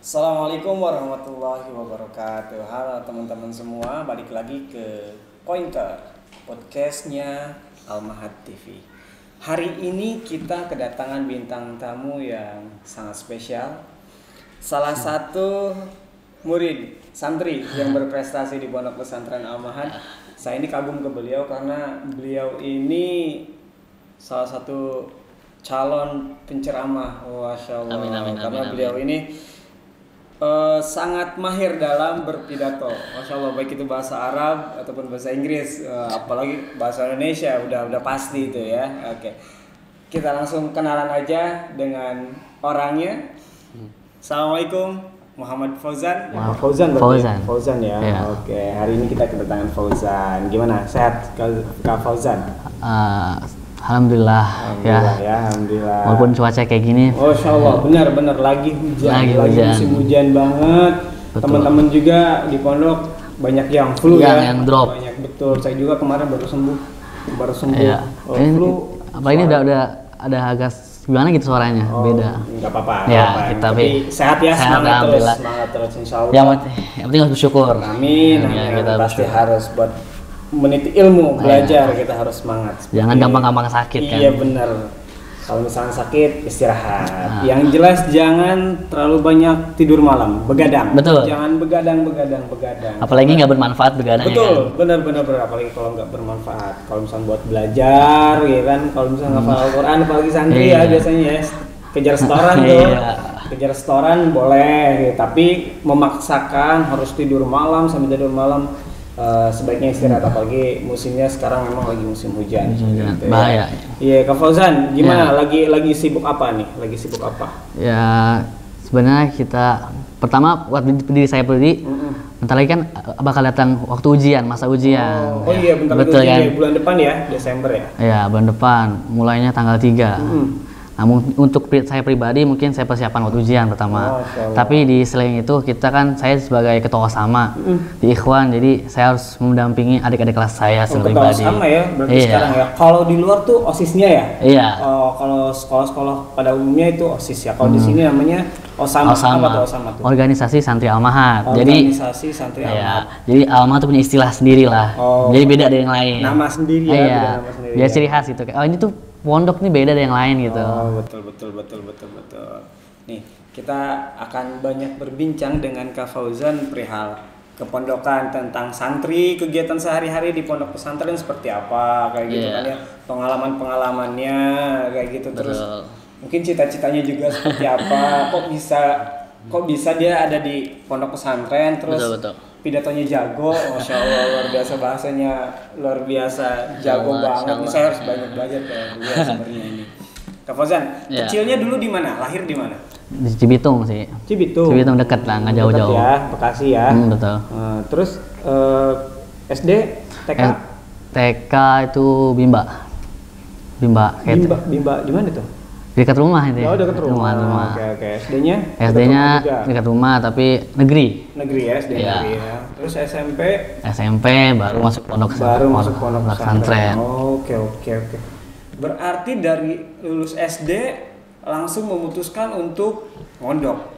Assalamualaikum warahmatullahi wabarakatuh. Halo teman-teman semua, balik lagi ke Pointer, podcastnya Al-Mahad TV. Hari ini kita kedatangan bintang tamu yang sangat spesial. Salah satu murid santri yang berprestasi di Pondok Pesantren Al-Mahad. Saya ini kagum ke beliau karena beliau ini salah satu calon penceramah. Masya Allah. Karena beliau ini sangat mahir dalam berpidato, masya Allah, baik itu bahasa Arab ataupun bahasa Inggris, apalagi bahasa Indonesia udah pasti itu ya. Oke, kita langsung kenalan aja dengan orangnya. Assalamualaikum, Muhammad Fauzan. Fauzan ya. Oke, hari ini kita kedatangan Fauzan. Gimana? Sehat Kak Fauzan? Alhamdulillah ya. Alhamdulillah. Walaupun cuaca kayak gini. Masya Allah, benar lagi hujan. Lagi musim hujan banget. Teman-teman juga di pondok banyak yang flu yang drop. Banyak, betul. Saya juga kemarin baru sembuh. Ya. Flu. Apa ini udah ada agak gimana gitu suaranya? Beda. Enggak apa-apa. Ya, tapi sehat ya, semangat terus insyaallah. Yang penting harus bersyukur. Amin. Kita pasti harus buat meniti ilmu, belajar, kita harus semangat. Jangan gampang-gampang sakit kan. Iya benar. Kalau misalnya sakit, istirahat. Yang jelas jangan terlalu banyak tidur malam, begadang. Betul. Jangan begadang. Apalagi nggak bermanfaat begadang. Betul, kan? benar. Apalagi kalau nggak bermanfaat. Kalau misalnya buat belajar, ya kan. Kalau misalnya ngafal Al-Quran, apalagi santri ya biasanya ya. Kejar setoran tuh. Kejar setoran boleh, tapi memaksakan harus tidur malam sampai tidur malam. Sebaiknya istirahat, apalagi musimnya sekarang memang lagi musim hujan. Gitu, bahaya. Iya, Kak Fauzan, gimana? Lagi sibuk apa nih? Ya, sebenarnya kita pertama buat diri saya pribadi, bentar lagi kan bakal datang waktu ujian, masa ujian. Oh iya, bentar lagi ujian kan? Bulan depan ya, Desember ya? Iya, bulan depan, mulainya tanggal 3. Namun untuk saya pribadi mungkin saya persiapan waktu ujian pertama. Tapi di selain itu kita kan, saya sebagai ketua OSAMA di Ikhwan, jadi saya harus mendampingi adik-adik kelas saya pribadi. Ketua OSAMA ya, berarti sekarang ya. Kalau di luar tuh OSISnya ya? Iya. Kalau sekolah-sekolah pada umumnya itu OSIS ya. Kalau di sini namanya OSAMA. Apa tuh OSAMA tuh? Organisasi Santri Al-Mahad. Organisasi Santri Al-Mahad. Jadi Al-Mahad tuh punya istilah sendiri lah. Jadi beda dari yang lain. Nama sendiri ya. Iya. Biar ciri khas gitu. Oh ini tuh pondok nih beda dari yang lain gitu. Oh betul. Nih kita akan banyak berbincang dengan Kak Fauzan perihal kepondokan, tentang santri, kegiatan sehari-hari di pondok pesantren seperti apa kayak gitu kan ya, pengalamannya kayak gitu. Terus mungkin cita-citanya juga seperti apa, kok bisa dia ada di pondok pesantren, terus pidatonya jago, masya Allah, luar biasa, bahasanya luar biasa, jago banget. Ini saya harus banyak belajar kayak dia sebenarnya ini. Kak Fauzan, kecilnya dulu di mana? Lahir di mana? Di Cibitung sih. Cibitung dekat lah, nggak jauh-jauh. Ya, Bekasi ya. Betul. Terus SD, TK? TK itu Bimba di mana tuh? Dekat rumah itu. Oh, dekat rumah. Oke. SD-nya dekat rumah tapi negeri ya, SD negeri ya. Terus SMP baru masuk pondok pesantren. Oke. Berarti dari lulus SD langsung memutuskan untuk mondok.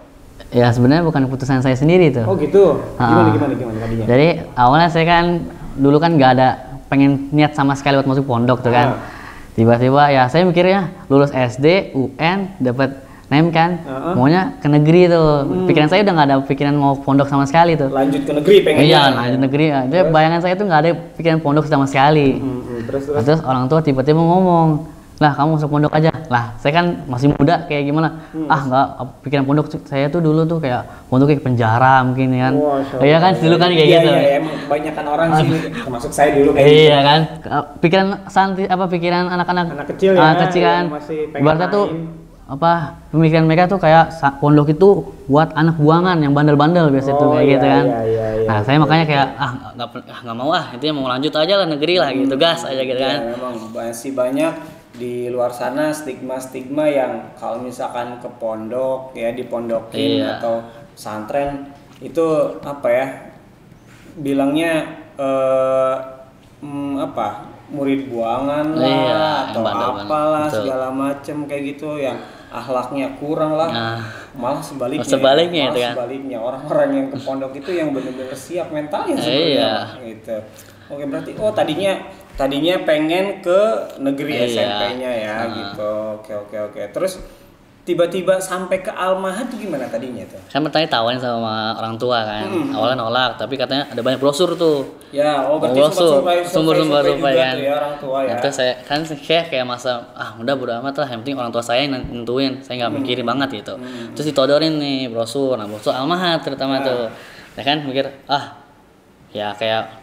Ya sebenarnya bukan keputusan saya sendiri tuh. Oh gitu. Gimana tadinya? Jadi awalnya saya kan dulu kan nggak ada pengen niat sama sekali buat masuk pondok tuh kan. Tiba-tiba ya saya mikirnya lulus SD, UN, dapat NEM kan, maunya ke negeri tuh. Pikiran saya udah nggak ada pikiran mau pondok sama sekali tuh. Lanjut ke negeri pengennya. Iya, lanjut negeri. Jadi bayangan saya tuh nggak ada pikiran pondok sama sekali. Terus orang tua tiba-tiba ngomong, lah kamu masuk pondok aja. Lah saya kan masih muda, kayak gimana? Nggak, pikiran pondok saya tuh dulu tuh kayak pondok kayak penjara mungkin kan. Iya kan dulu kan kayak gitu. Iya, emang kebanyakan orang sih, termasuk saya dulu kayak gitu. Iya kan, pikiran anak-anak kecil kan. Ibaratnya tuh pemikiran mereka tuh kayak pondok itu buat anak buangan yang bandel-bandel biasa tuh kayak gitu kan. Nah saya makanya kayak nggak mau intinya mau lanjut aja lah negeri lah gitu, gas aja gitu kan. Memang masih banyak di luar sana stigma yang kalau misalkan ke pondok ya, dipondokin atau pesantren itu bilangnya murid buangan lah atau apalah segala macem kayak gitu, yang akhlaknya kurang lah. Malah sebaliknya. Sebaliknya itu kan. Sebaliknya orang-orang yang ke pondok itu yang benar-benar siap mentalnya sebenarnya. Gitu. Oke, berarti tadinya pengen ke negeri SMP-nya ya gitu. Oke. Terus tiba-tiba sampai ke Al-Mahad itu gimana tadinya tuh? Kan bertanya tawarin sama orang tua kan. Awalnya nolak, tapi katanya ada banyak brosur tuh. Ya, berarti sumber-sumber kan. Tuh ya, orang tua ya. Terus saya kan kayak masa udah bodo amat lah, yang penting orang tua saya yang nentuin, saya nggak mikirin banget gitu. Terus ditodorin nih brosur Al-Mahad terutama tuh. Ya kan mikir ya kayak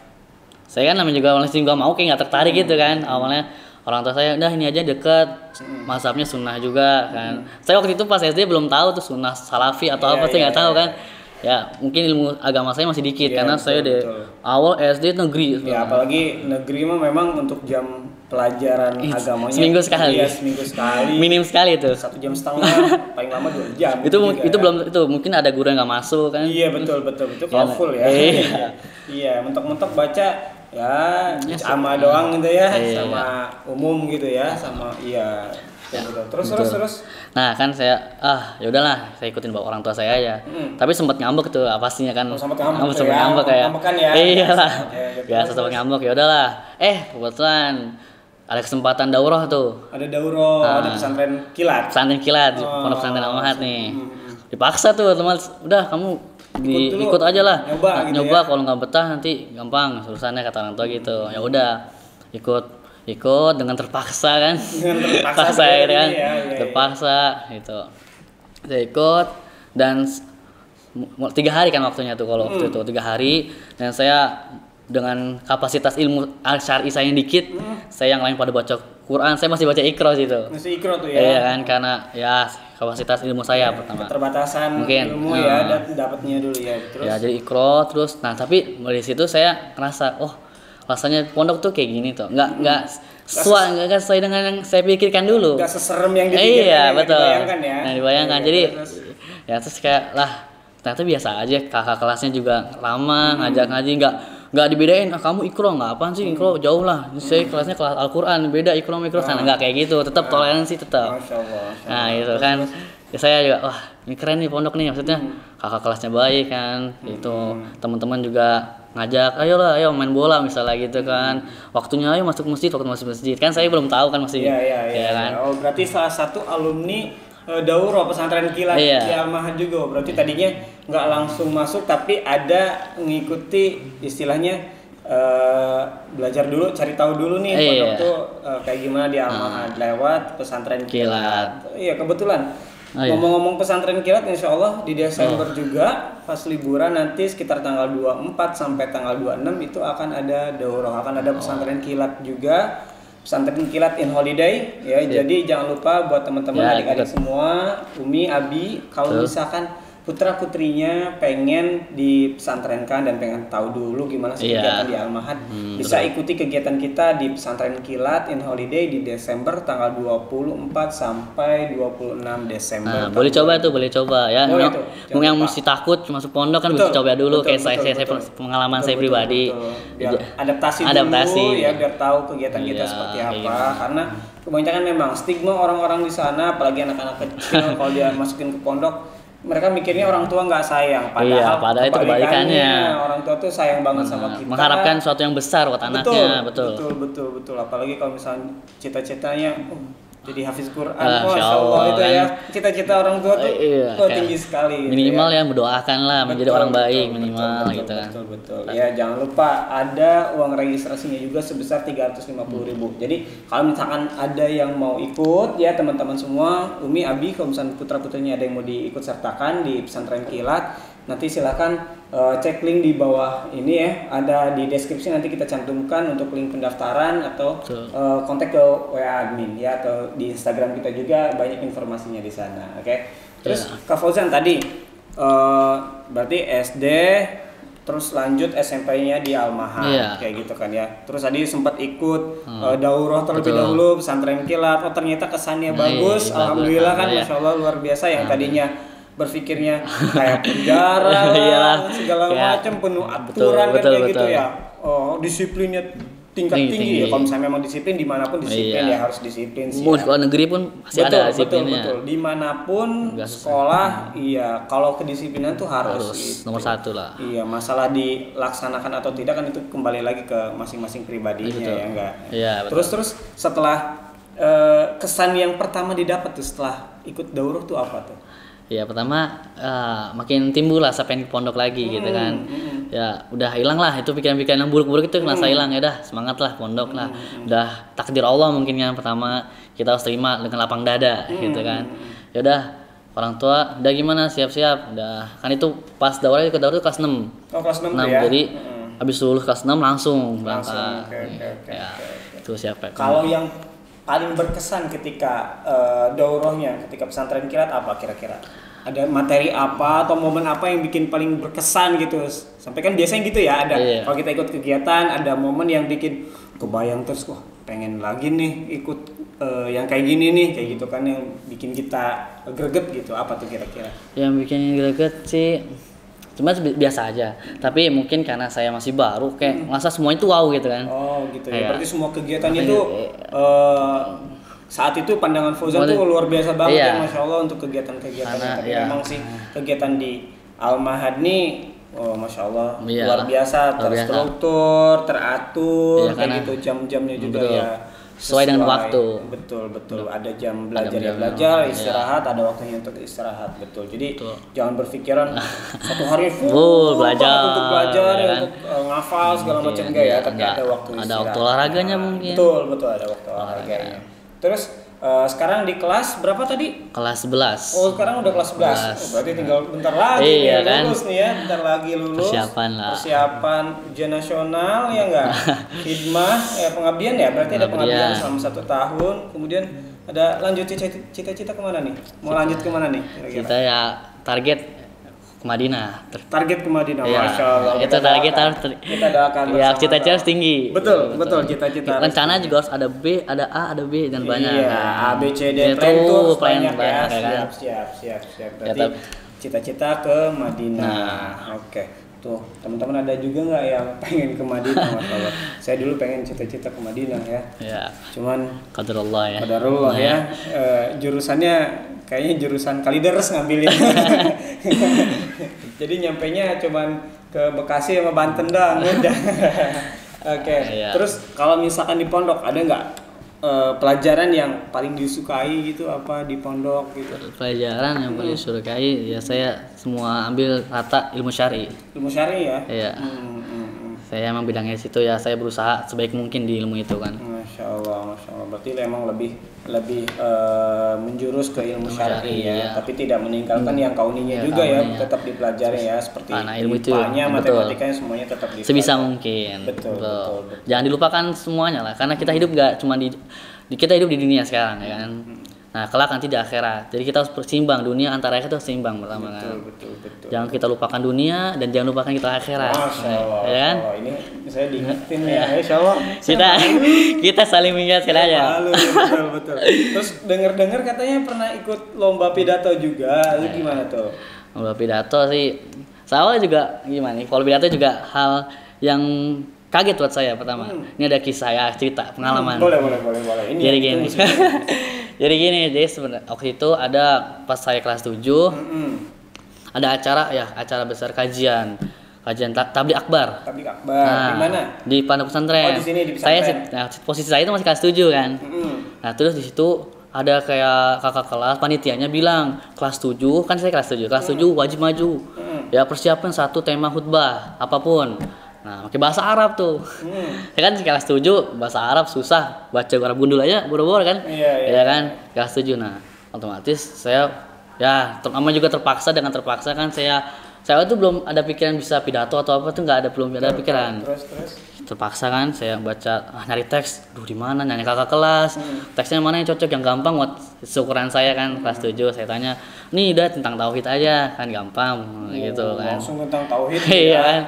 saya kan namanya juga masih nggak mau, kayak nggak tertarik gitu kan. Awalnya orang tua saya udah ini aja deket, mazhabnya sunnah juga kan. Saya waktu itu pas SD belum tahu tuh sunnah salafi atau apa sih nggak tahu kan. Ya mungkin ilmu agama saya masih dikit karena saya di awal SD negeri. Ya apalagi negeri mah memang untuk jam pelajaran agamanya seminggu sekali. Iya, seminggu sekali. Minim sekali itu. 1 jam setengah, paling lama 2 jam. itu belum itu mungkin ada guru yang nggak masuk kan. Iya betul itu full ya. Iya, mentok-mentok baca ya sama doang gitu ya, sama umum gitu ya, sama terus. Nah kan saya ya udahlah, saya ikutin bawa orang tua saya aja. Tapi sempat ngambek tuh pastinya kan. Sempat ngambek kayak. Ya. Iyalah. Biasa sempat ngambek, ya udahlah. Kebetulan ada kesempatan daurah tuh. Ada daurah, ada pesantren kilat. Pesantren kilat, pondok pesantren Al-Mahad nih. Dipaksa tuh teman, udah kamu ikut aja lah, nyoba gitu. Kalau nggak betah nanti gampang urusannya, kata orang tua gitu. Ya udah ikut dengan terpaksa kan. Terpaksa kan. Terpaksa gitu. Saya ikut dan 3 hari kan waktunya tuh kalau waktu itu 3 hari, dan saya dengan kapasitas ilmu syar'i saya yang dikit, saya yang lain pada baca Quran, saya masih baca Iqra gitu. Masih Iqra tuh ya. Iya kan, karena ya kapasitas ilmu saya pertama. Keterbatasan mungkin ilmu ya dapatnya dulu ya. Terus ya jadi Iqra terus. Nah, tapi dari situ saya ngerasa rasanya pondok tuh kayak gini tuh. Enggak sesuai dengan yang saya pikirkan dulu. Enggak seserem yang dibayangkan ya. Nah, dibayangkan. Jadi terus kayak ternyata biasa aja, kakak kelasnya juga lama ngajak ngaji, nggak dibedain kamu Iqra nggak apaan sih, Iqra jauh lah, saya kelasnya kelas Al-Quran, beda Iqra sana, nggak kayak gitu, tetap toleransi tetap. Masya Allah. Nah itu kan saya juga ini keren nih pondok nih, maksudnya kakak kelasnya baik kan, itu teman-teman juga ngajak ayo main bola misalnya gitu kan, waktunya ayo masuk masjid kan, saya belum tahu kan masih. Iya kan. Berarti salah satu alumni daurah pesantren kilat di Al-Mahad juga. Berarti tadinya nggak langsung masuk, tapi ada mengikuti istilahnya belajar dulu, cari tahu dulu nih pondok tuh kayak gimana di Al-Mahad lewat pesantren kilat. Iya kebetulan. Ngomong-ngomong pesantren kilat, insya Allah di Desember juga pas liburan nanti sekitar tanggal 24 sampai tanggal 26 itu akan ada daurah, akan ada pesantren kilat juga. Pesantren kilat in holiday ya. Jadi jangan lupa buat teman-teman adik-adik semua, Umi, Abi, kalau misalkan putra putrinya pengen dipesantrenkan dan pengen tahu dulu gimana sih kegiatan di Al-Mahad, bisa ikuti kegiatan kita di pesantren kilat in holiday di Desember tanggal 24 sampai 26 Desember. Boleh coba ya. Mau yang mesti takut masuk pondok kan bisa coba dulu, kayak saya pengalaman saya pribadi. Adaptasi dulu ya, biar tahu kegiatan kita seperti apa. Karena kebanyakan memang stigma orang-orang di sana, apalagi anak-anak kecil kalau dia masukin ke pondok, mereka mikirnya orang tua nggak sayang, padahal itu kebalikannya. Orang tua tuh sayang banget sama kita, mengharapkan sesuatu yang besar buat anaknya. Betul. Apalagi kalau misalnya cita-citanya jadi hafiz Quran, Masya Allah itu kan. Ya cita-cita orang tua tuh tinggi sekali. Minimal ya mendoakan lah, menjadi orang baik minimal gitu kan. Betul. Ya jangan lupa ada uang registrasinya juga sebesar 350.000. Jadi kalau misalkan ada yang mau ikut ya teman-teman semua, Umi, Abi, kalau misalkan putra-putrinya ada yang mau diikut sertakan di pesantren kilat, nanti silakan cek link di bawah ini ya, ada di deskripsi, nanti kita cantumkan untuk link pendaftaran atau kontak ke WA admin ya, atau di Instagram kita juga banyak informasinya di sana. Oke. Terus Kak Fauzan tadi berarti SD terus lanjut SMP-nya di Al-Mahad kayak gitu kan ya. Terus tadi sempat ikut daurah terlebih dahulu pesantren kilat. Ternyata kesannya bagus. Alhamdulillah kan, Masya Allah luar biasa. Yang tadinya berpikirnya kayak penjara segala macam, penuh aturan kayak gitu ya. Disiplinnya tingkat tinggi ya. Kalau misalnya memang disiplin dimanapun disiplin ya harus disiplin sih. Mau sekolah negeri pun pasti ada disiplinnya. Betul. Dimanapun sekolah, iya. Kalau kedisiplinan tuh harus gitu. Nomor satu lah. Iya, masalah dilaksanakan atau tidak kan itu kembali lagi ke masing-masing pribadinya ya enggak. Iya. Terus setelah kesan yang pertama didapat tuh setelah ikut daurah tuh apa tuh? Ya pertama makin timbul lah saya pengen ke pondok lagi gitu kan. Ya udah hilang lah itu pikiran-pikiran yang buruk-buruk itu ngerasa hilang ya dah semangat lah pondok lah. Udah takdir Allah mungkin yang pertama kita harus terima dengan lapang dada gitu kan. Ya udah orang tua udah gimana siap-siap udah kan itu pas daurah ikut daurah itu kelas 6. Oh kelas 6 ya. Jadi habis lulus kelas 6 langsung berangkat. Ya, itu siapa? Kalau yang paling berkesan ketika daurahnya, ketika pesantren kilat apa kira-kira? Ada materi apa atau momen apa yang bikin paling berkesan gitu? Sampai kan biasanya gitu ya, ada kalau kita ikut kegiatan ada momen yang bikin kebayang terus, wah pengen lagi nih ikut yang kayak gini nih, kayak gitu kan yang bikin kita greget gitu. Apa tuh kira-kira? Yang bikin greget sih cuma biasa aja, tapi mungkin karena saya masih baru kayak ngerasa semua itu wow gitu kan. Oh gitu ya, berarti semua kegiatan itu saat itu pandangan Fauzan tuh luar biasa banget ya, Masya Allah untuk kegiatan-kegiatan. Tapi memang sih kegiatan di Al-Mahad nih, Masya Allah luar biasa, terstruktur, teratur, kayak gitu jam-jamnya juga ya. Sesuai dengan waktu. Betul. Ada jam belajar, istirahat, ada waktunya untuk istirahat, betul. Jadi jangan berpikiran satu hari full belajar, untuk belajar, untuk ngafal segala macam enggak ya, tapi ada waktu istirahat. Ada waktu olahraganya mungkin. Betul ada waktu olahraganya. Terus sekarang di kelas berapa tadi? Kelas 11. Oh, sekarang udah kelas 11. Berarti tinggal bentar lagi lulus nih ya, bentar lagi lulus. Persiapan ujian nasional ya enggak? Khidmah, pengabdian ya, berarti ada pengabdian selama 1 tahun. Kemudian ada lanjut cita-cita kemana nih? Mau lanjut kemana nih kira-kira? Kita ya target ke Madinah. Target ke Madinah, Masya Allah. Itu target kita doakan. Ya, cita-cita harus tinggi. Betul, cita-cita. Rencana juga harus ada B, ada A, ada B dan banyak. Iya, A, B, C, D, plan tuh banyak ya. Siap. Berarti cita-cita ke Madinah. Oke. Tuh, teman-teman ada juga nggak yang pengen ke Madinah, Masya Allah. Saya dulu pengen cita-cita ke Madinah ya. Iya. Cuman qadarullah ya. Jurusannya kayaknya jurusan Kalideres ngambilnya. Jadi nyampenya cuman ke Bekasi sama Banten doang udah. Oke. Terus kalau misalkan di pondok ada nggak pelajaran yang paling disukai gitu apa di pondok gitu? Pelajaran yang paling disukai ya saya semua ambil rata ilmu syar'i. Ilmu syar'i ya? Iya. Saya emang bidangnya situ ya, saya berusaha sebaik mungkin di ilmu itu kan. Masya Allah. Berarti emang lebih menjurus ke ilmu syar'i ya, tapi tidak meninggalkan yang kauninya juga ya, tetap dipelajari ya, seperti IPA-nya, matematikanya semuanya tetap dipelajari. Sebisa mungkin. Betul. Jangan dilupakan semuanya lah, karena kita hidup gak cuma kita hidup di dunia sekarang ya kan. Nah, kelak nanti di akhirat. Jadi kita harus seimbang, dunia antara akhirat itu seimbang pertama kan. Betul. Jangan kita lupakan dunia dan jangan lupakan kita akhirat. Masya Allah. Ya kan? Ini saya diingetin ya. Insya Allah. Kita saling mengingatkan aja. Betul. Terus dengar katanya pernah ikut lomba pidato juga. Itu gimana tuh? Lomba pidato sih. Saya juga gimana nih? Kalau pidato juga hal yang kaget buat saya pertama. Ini ada kisah ya, cerita pengalaman. Boleh. Ini jadi gini. Jadi sebenarnya waktu itu ada pas saya kelas 7 ada acara besar kajian tabligh akbar. Nah, di mana? Di pondok pesantren. Di sini di pesantren. Posisi saya itu masih kelas 7 kan. Nah, terus di situ ada kayak kakak kelas panitianya bilang kelas 7 kan saya kelas 7 wajib maju. Ya persiapkan satu tema khutbah apapun. Nah, pakai bahasa Arab tuh. Ya kan kelas 7 bahasa Arab susah, baca Arab gundul aja boro-boro kan. Iya kan? Kelas 7. Nah, otomatis saya juga terpaksa kan saya tuh belum ada pikiran bisa pidato atau apa tuh belum ada pikiran. Terus terpaksa kan saya baca nyari teks, di mana nanya kakak kelas, teksnya mana yang cocok yang gampang buat seukuran saya kan kelas 7 saya tanya, nih udah tentang tauhid aja kan gampang gitu kan. Langsung tentang tauhid. Iya kan.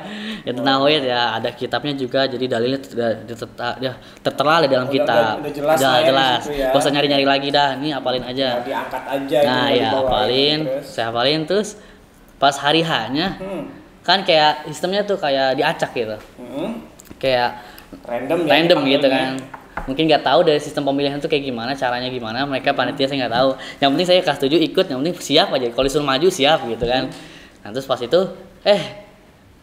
Ya tentang tauhid ya ada kitabnya juga jadi dalilnya tertera di dalam kitab. Udah jelas. Gak usah nyari-nyari lagi dah, nih hafalin aja. Diangkat aja saya hafalin terus pas hari H-nya kan kayak sistemnya tuh kayak diacak gitu. Kayak random gitu kan. Mungkin nggak tahu dari sistem pemilihan itu kayak gimana, caranya gimana, mereka panitia saya nggak tahu. Yang penting saya kelas 7 ikut, yang penting siap aja. Kalau disuruh maju siap gitu kan. Nah terus pas itu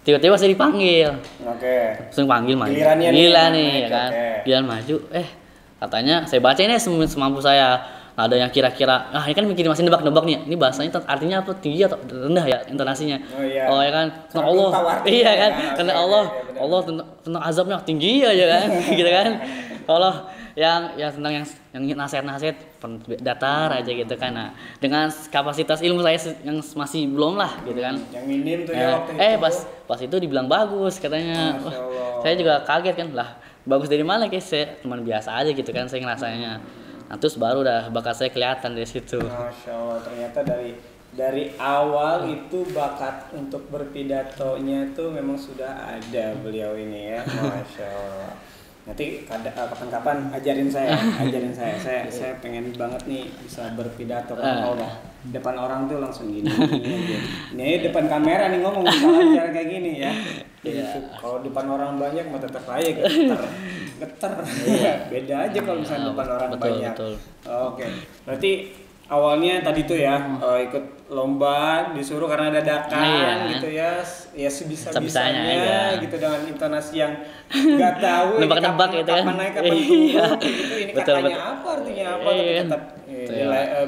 tiba-tiba saya dipanggil. Langsung panggil maju. Gila nih ya kan. Giliran maju. Katanya saya bacain semampu saya. Nah, ada yang kira-kira, ini kan masih nebak-nebak nih. Ini bahasanya artinya apa? Tinggi atau rendah ya intonasinya? Oh ya kan, tentang Allah. Iya kan, karena Allah tentang azabnya tinggi aja kan, gitu kan. Allah yang tentang yang nasihat-nasihat datar aja gitu kan. Nah, dengan kapasitas ilmu saya yang masih belum lah gitu kan. Yang minim tuh ya waktu itu. Pas itu dibilang bagus katanya. Saya juga kaget kan, lah bagus dari mana guys? Saya cuma biasa aja gitu kan saya ngerasanya. Nah terus baru dah bakat saya kelihatan dari situ. Masya Allah, ternyata dari awal itu bakat untuk berpidatonya tuh memang sudah ada beliau ini ya. Masya Allah. Nanti kapan-kapan ajarin saya. Saya pengen banget nih bisa berpidato kalau udah depan orang tuh langsung gini. Ini depan kamera nih ngomong bisa ajar kayak gini ya. Kalau depan orang banyak mah tetap aja geter. Beda aja kalau misalnya depan orang banyak. Oke. Berarti awalnya tadi tuh ya ikut lomba disuruh karena ada dadakan gitu ya sebisa-bisanya gitu dengan intonasi yang nggak tahu nebak-nebak gitu kan kapan naik kapan turun gitu ini katanya apa artinya apa tapi tetap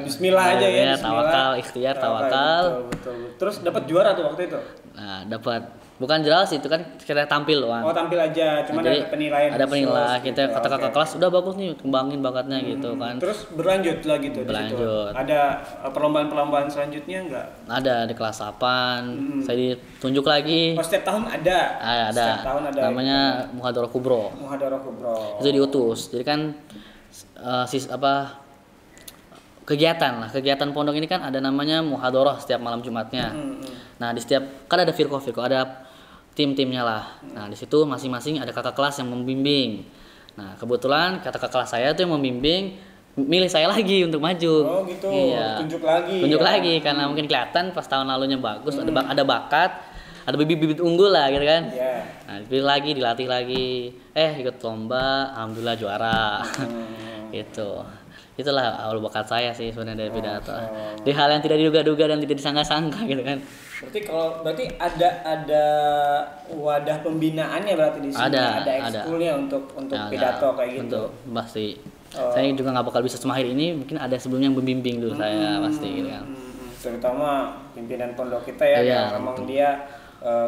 Bismillah aja ya tawakal ikhtiar tawakal betul. Terus dapat juara tuh waktu itu. Nah dapat bukan jelas itu kan kita tampil loh. Oh tampil aja, cuman ada penilaian. Ada penilaian kita kata kakak kelas udah bagus nih kembangin bakatnya gitu kan. Terus berlanjut lagi tuh. Berlanjut. Ada perlombaan selanjutnya enggak? Ada di kelas 8. Saya ditunjuk lagi. Oh setiap tahun ada. Ada. Setiap tahun ada. Namanya Muhadharah Kubro. Itu diutus. Jadi kan kegiatan pondok ini kan ada namanya muhadharah setiap malam Jumatnya. Nah di setiap kan ada firqah ada tim-timnya lah. Nah di situ masing-masing ada kakak kelas yang membimbing. Nah kebetulan kakak kelas saya tuh yang membimbing milih saya lagi untuk maju. Oh gitu. Iya. Tunjuk lagi karena mungkin kelihatan pas tahun lalunya bagus ada bakat, ada bibit-bibit unggul lah gitu kan. Nah dipilih lagi dilatih lagi. Ikut lomba, alhamdulillah juara. Gitu. Itulah awal bakat saya sih sebenarnya dari pidato. Di hal yang tidak diduga-duga dan tidak disangka-sangka gitu kan. Berarti ada wadah pembinaannya berarti di sini ada ekskulnya untuk pidato kayak gitu. Untuk pasti. Saya juga nggak bakal bisa semahir ini, mungkin ada sebelumnya yang membimbing dulu saya pasti gitu kan. Terutama pimpinan pondok kita ya yang memang dia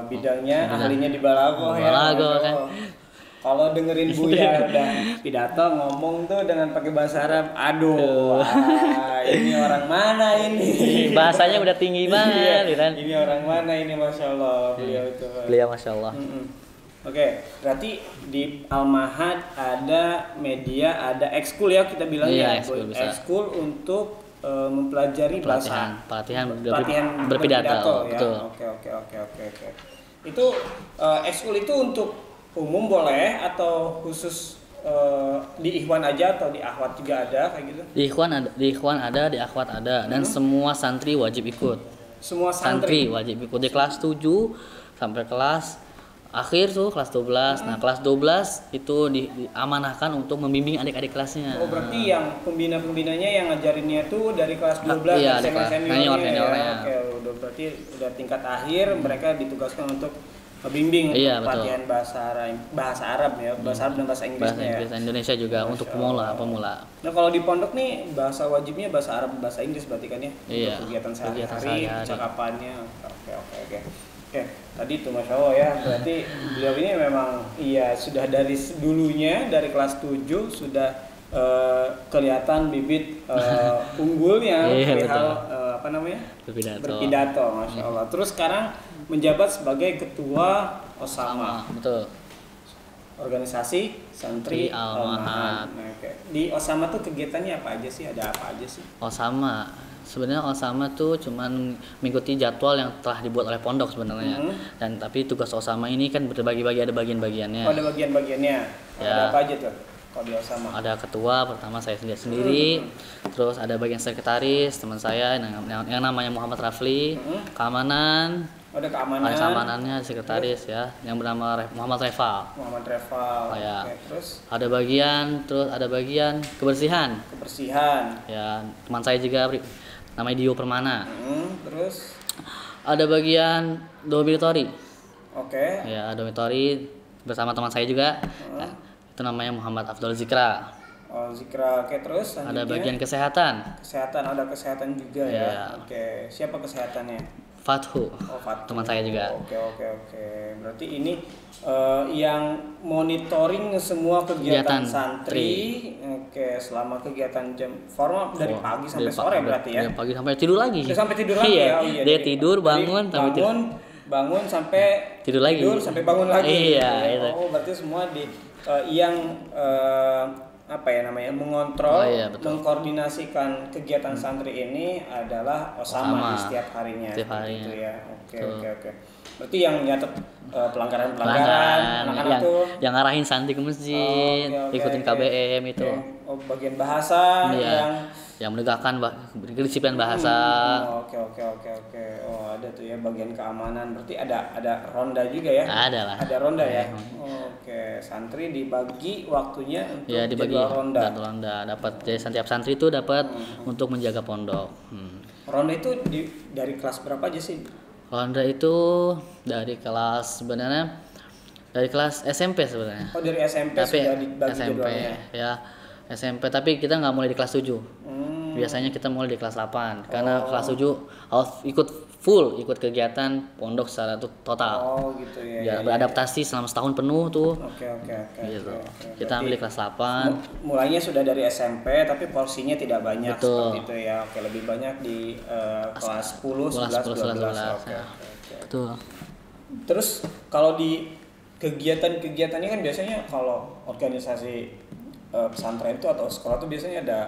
bidangnya ahlinya di balaghah ya. Kan. Kalau dengerin Buya udah pidato ngomong tuh dengan pakai bahasa Arab, ini orang mana ini? Bahasanya udah tinggi banget, kan? Ini orang mana ini, masya Allah beliau itu. Beliau masya Allah. Oke, berarti di Al-Mahad ada media, ada ekskul ya kita bilang ya, ekskul untuk mempelajari pelatihan berpidato. Ya. Oke. Itu ekskul itu untuk umum boleh atau khusus di Ikhwan aja atau di Akhwat juga ada kayak gitu? Di Ikhwan ada, di Akhwat ada dan semua santri wajib ikut. Semua santri wajib ikut di kelas 7 sampai kelas akhir tuh kelas 12. Nah, kelas 12 itu diamanahkan untuk membimbing adik-adik kelasnya. Oh, berarti yang pembinanya yang ngajarinnya tuh dari kelas 12 seniornya. Oke, berarti udah tingkat akhir mereka ditugaskan untuk bimbing pelatihan bahasa Arab ya, bahasa Arab dan bahasa Inggrisnya. Bahasa Indonesia juga untuk pemula. Nah kalau di pondok nih bahasa wajibnya bahasa Arab, bahasa Inggris berarti kan ya? Iya. Untuk kegiatan sehari-hari, percakapannya. Oke. Tadi itu masya Allah ya, berarti beliau ini memang sudah dari dulunya dari kelas 7 sudah kelihatan bibit unggulnya perihal berpidato, masya Allah. Terus sekarang menjabat sebagai ketua Osama. Betul. Organisasi Santri Al-Mahad. Di Osama tuh kegiatannya apa aja sih? Ada apa aja sih? Sebenarnya Osama tuh cuman mengikuti jadwal yang telah dibuat oleh pondok sebenarnya. Dan tapi tugas Osama ini kan berbagi-bagi, ada bagian-bagiannya. Oh, ada bagian-bagiannya. Ada apa aja tuh? Kalau di Osama ada ketua pertama saya sendiri, terus ada bagian sekretaris teman saya yang namanya Muhammad Rafli, keamanan, Ada keamanan. Ada keamanannya, sekretaris ya, yang bernama Muhammad Reval. Muhammad Reval. Ya. Oke, terus Ada bagian kebersihan. kebersihan. Ya, teman saya juga namanya Dio Permana. Terus Ada bagian dormitory. oke. Ya, dormitory bersama teman saya juga. Ya, itu namanya Muhammad Afdol Zikra. Oh, Zikra. Oke, terus Ada selanjutnya bagian kesehatan. kesehatan, ada kesehatan juga ya. Iya. Oke, siapa kesehatannya? Fathu. Oh, Fatul. Teman saya juga. Oke. Berarti ini yang monitoring semua kegiatan Kegiatan santri. Oke, selama kegiatan jam formal dari pagi sampai sore berarti ya. Dari pagi sampai tidur lagi. Sampai tidur lagi Iya. ya. Oh, iya. Dia Jadi tidur, bangun, sampai tidur. bangun sampai Tidur lagi. Tidur sampai bangun lagi. Iya, itu. Oh, berarti semua di yang apa ya namanya mengontrol, betul. mengkoordinasikan kegiatan santri ini adalah Osama di setiap harinya. Setiap harinya. Gitu ya. Oke. Berarti yang nyatet pelanggaran anak-anak yang, tuh yang ngarahin santri ke masjid, ikutin KBM itu. Oh, bagian bahasa yang menegakkan kedisiplinan bahasa. Oke. Oh, ada tuh ya bagian keamanan. Berarti ada ronda juga ya? Ada lah. Ada ronda ya. Oke, santri dibagi waktunya untuk Ya, dibagi jadwal ronda. Dapat jadi setiap santri itu dapat untuk menjaga pondok. Ronda itu dari kelas berapa aja sih? Ronda itu dari kelas SMP sebenarnya. Oh, dari SMP Tapi sudah dibagi SMP jadwalnya. ya. SMP tapi kita nggak mulai di kelas 7. Biasanya kita mulai di kelas 8 karena kelas 7 harus ikut kegiatan pondok secara total. Oh, gitu ya. Beradaptasi selama setahun penuh tuh. Oke. Gitu. Oke. Kita ambil di kelas 8. Mulainya sudah dari SMP tapi porsinya tidak banyak. Betul. Seperti itu ya. Oke, lebih banyak di kelas 10, 11, 12. Oke. Betul. Terus kalau di kegiatan-kegiatannya kan biasanya kalau organisasi pesantren itu atau sekolah itu biasanya ada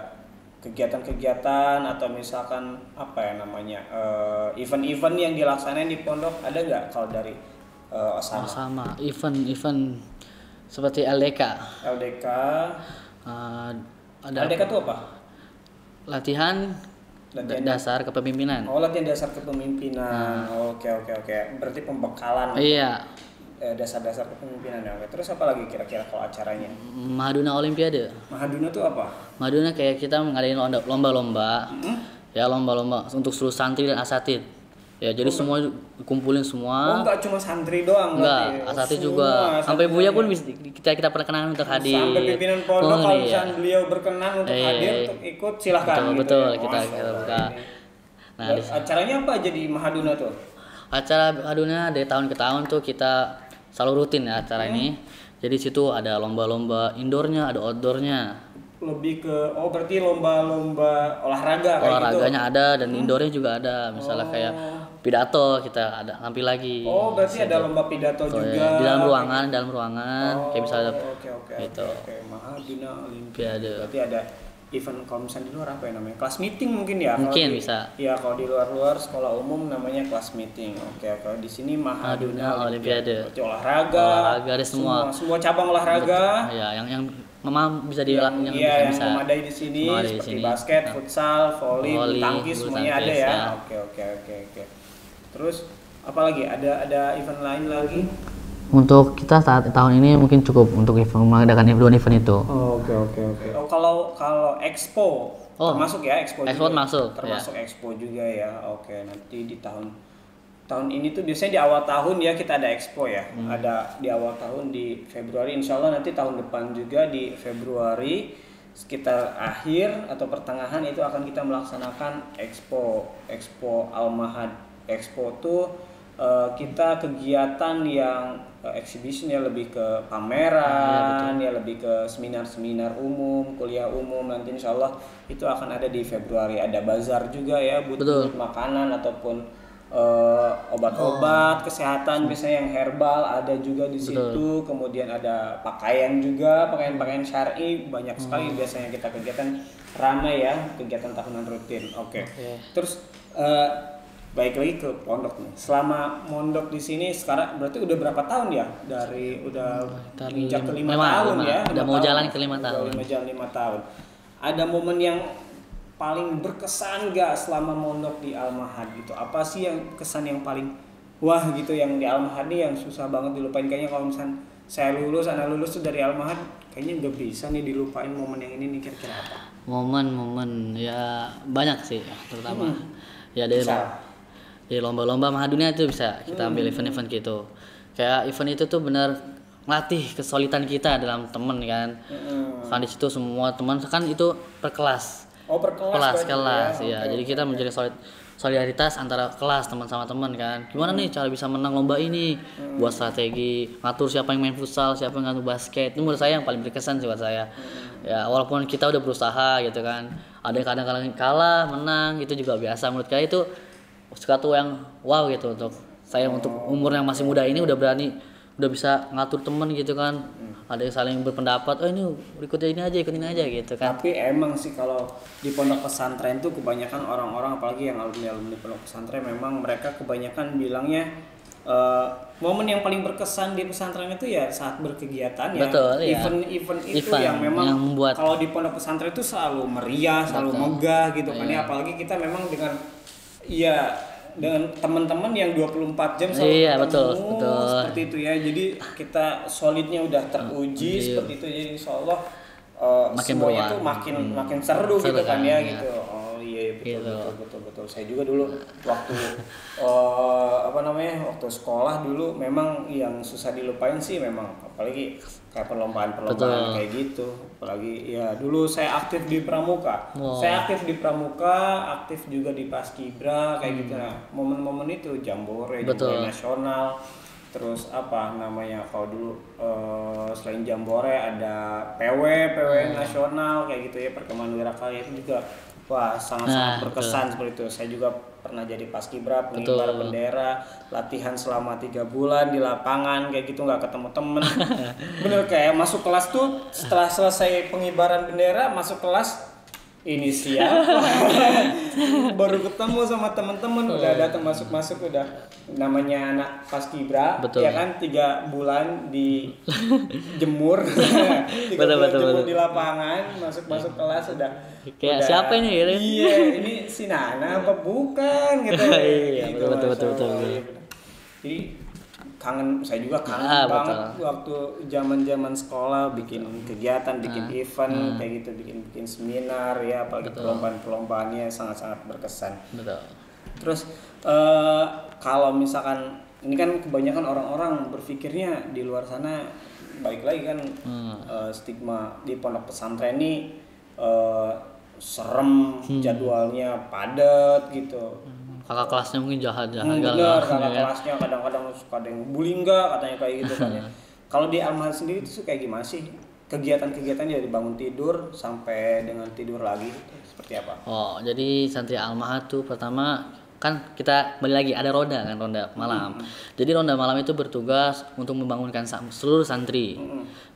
kegiatan-kegiatan atau misalkan apa ya namanya event-event yang dilaksanain di pondok, ada nggak kalau dari Osama? Sama event seperti LDK. LDK. Ada LDK itu apa? latihan dasar kepemimpinan. Oh, latihan dasar kepemimpinan. Oke. Berarti pembekalan. Iya. Dasar-dasar kepemimpinan. Oke. Terus apa lagi kira-kira kalau acaranya? Mahaduna Olimpiade. Mahaduna itu apa? Mahaduna kayak kita ngadain lomba-lomba. Ya, lomba-lomba untuk seluruh santri dan asatid. Ya, jadi semua kumpulin semua. Oh, enggak cuma santri doang. Enggak, asatid juga. Sampai Buya pun kita perkenanan untuk hadir. Sampai pimpinan pondok kalau misalnya beliau berkenan untuk hadir untuk ikut silahkan. Betul, gitu kita ya. buka. Nah, acaranya apa aja di Mahaduna tuh? Acara Mahaduna dari tahun ke tahun tuh kita selalu rutin ya acara ini. Jadi situ ada lomba-lomba indoornya, ada outdoornya. Lebih ke berarti lomba-lomba olahraga kayak gitu. Olahraganya ada dan indoornya juga ada. Misalnya kayak pidato kita ada tampil lagi. Oh, berarti ada lomba pidato juga. Ya. Di dalam ruangan, kayak misalnya gitu. Oke. Mahaduna Olimpiade. Berarti ada event kalau misalnya di luar apa ya namanya? Kelas meeting mungkin ya? Mungkin bisa. Iya, kalau di luar sekolah umum namanya kelas meeting. Oke. Di sini Mahaduna Olimpiade. Berarti olahraga ada semua cabang olahraga. Iya, yang memang bisa yang bisa memadai di sini seperti basket, futsal, volley, tangkis semuanya ada ya. Oke. Terus apalagi ada event lain lagi? Untuk kita saat tahun ini mungkin cukup untuk mengadakan event itu. Oke. Oh, kalau expo termasuk ya expo juga. Termasuk expo juga ya. Oke, nanti di tahun ini tuh biasanya di awal tahun ya kita ada expo ya. Ada di awal tahun di Februari, insya Allah nanti tahun depan juga di Februari sekitar akhir atau pertengahan itu akan kita melaksanakan expo Al-Mahad. Expo tuh kita kegiatan yang exhibitionnya lebih ke pameran, ya lebih ke seminar-seminar umum, kuliah umum. Nanti insya Allah itu akan ada di Februari. Ada bazar juga ya, butuh makanan ataupun obat-obat kesehatan biasanya yang herbal ada juga di situ. Kemudian ada pakaian juga, pakaian syar'i banyak sekali biasanya kita kegiatan ramai ya, kegiatan tahunan rutin. Oke. Terus baik lagi ke pondok nih. Selama mondok di sini sekarang berarti udah berapa tahun ya? Udah menginjak ke 5 tahun ya. Udah mau jalan ke 5 tahun. Jalan 5 tahun. Ada momen yang paling berkesan gak selama mondok di Al-Mahad gitu? Apa sih yang kesan yang paling wah gitu yang di Al-Mahad nih yang susah banget dilupain, kayaknya kalau misalnya saya lulus, anak lulus tuh dari Al-Mahad kayaknya nggak bisa nih dilupain momen yang ini nih, kira-kira apa? Momen-momen ya banyak sih, terutama ya dari Misal? di lomba-lomba Mahadunia itu bisa kita ambil event-event gitu. Kayak event itu tuh benar ngelatih kesolidan kita dalam temen kan. Kan di situ semua teman kan itu per kelas. Oh, per kelas berarti Kelas ya. Oke, Jadi oke, kita oke. menjadi solidaritas antara kelas teman sama teman kan. Gimana nih cara bisa menang lomba ini? Buat strategi, ngatur siapa yang main futsal, siapa yang ngatur basket. Itu menurut saya yang paling berkesan sih buat saya. Ya walaupun kita udah berusaha gitu kan. Ada yang kadang-kadang kalah, menang, itu juga biasa. Menurut saya itu sesuatu yang wow gitu untuk saya, untuk umur yang masih muda ini udah berani, udah bisa ngatur temen gitu kan. Ada yang saling berpendapat, oh ini ikutin ini aja gitu kan. Tapi emang sih kalau di pondok pesantren tuh kebanyakan orang-orang, apalagi yang alumni pondok pesantren, memang mereka kebanyakan bilangnya momen yang paling berkesan di pesantren itu ya saat berkegiatan ya. Betul, ya. Event-event itu Event yang memang yang membuat kalau di pondok pesantren itu selalu meriah, selalu megah gitu kan ya. Iya. Apalagi kita memang dengan teman-teman yang 24 jam selalu Iya, ketemu, betul. seperti itu ya. Jadi kita solidnya udah teruji Iya. seperti itu. Jadi insya Allah Makin semuanya berwarna. tuh makin seru gitu Seru kan kan, ya iya. gitu. Oh iya betul, Gitu. betul. Saya juga dulu waktu waktu sekolah dulu memang yang susah dilupain sih memang, apalagi kayak perlombaan Betul. kayak gitu. Apalagi ya dulu saya aktif di Pramuka. Wow. Saya aktif di Pramuka, aktif juga di Paskibra kayak gitu. Nah, momen-momen itu jambore Betul. nasional. Terus apa namanya, kalau dulu selain jambore ada PW nasional kayak gitu ya, perkemahan Wirakarya itu juga wah sangat-sangat Nah, berkesan seperti itu. Saya juga pernah jadi paskibra, pengibar bendera, latihan selama 3 bulan di lapangan kayak gitu, nggak ketemu temen. Bener kayak masuk kelas tuh setelah selesai pengibaran bendera, masuk kelas ini siapa baru ketemu sama teman-teman, udah datang masuk udah namanya anak paskibra. Betul. Ya kan 3 bulan di jemur 3 Betul, bulan betul, jemur betul. di lapangan, masuk kelas udah Kayak siapa ini gitu? iya ini si Nana apa bukan gitu ya. Iya, Gitu, betul, Masya betul. Allah, iya bener. Jadi kangen, saya juga kangen Ah, banget betul. waktu zaman sekolah bikin kegiatan, bikin event kayak gitu, bikin seminar ya, apalagi perlombaan-perlombaannya sangat-sangat berkesan. Betul. Terus kalau misalkan ini kan kebanyakan orang-orang berpikirnya di luar sana, balik lagi kan stigma di pondok pesantren ini serem, jadwalnya padat gitu. Kakak kelasnya mungkin jahat-jahat Bener, galak, kakak ya kan? kelasnya kadang-kadang suka ada yang bullying nggak, katanya kayak gitu kan ya. Kalau di Al-Mahad sendiri itu kayak gimana sih? Kegiatan-kegiatan dari bangun tidur sampai dengan tidur lagi itu seperti apa? Oh, jadi santri Al-Mahad tuh pertama kan kita balik lagi ada ronda kan, ronda malam. Jadi ronda malam itu bertugas untuk membangunkan seluruh santri.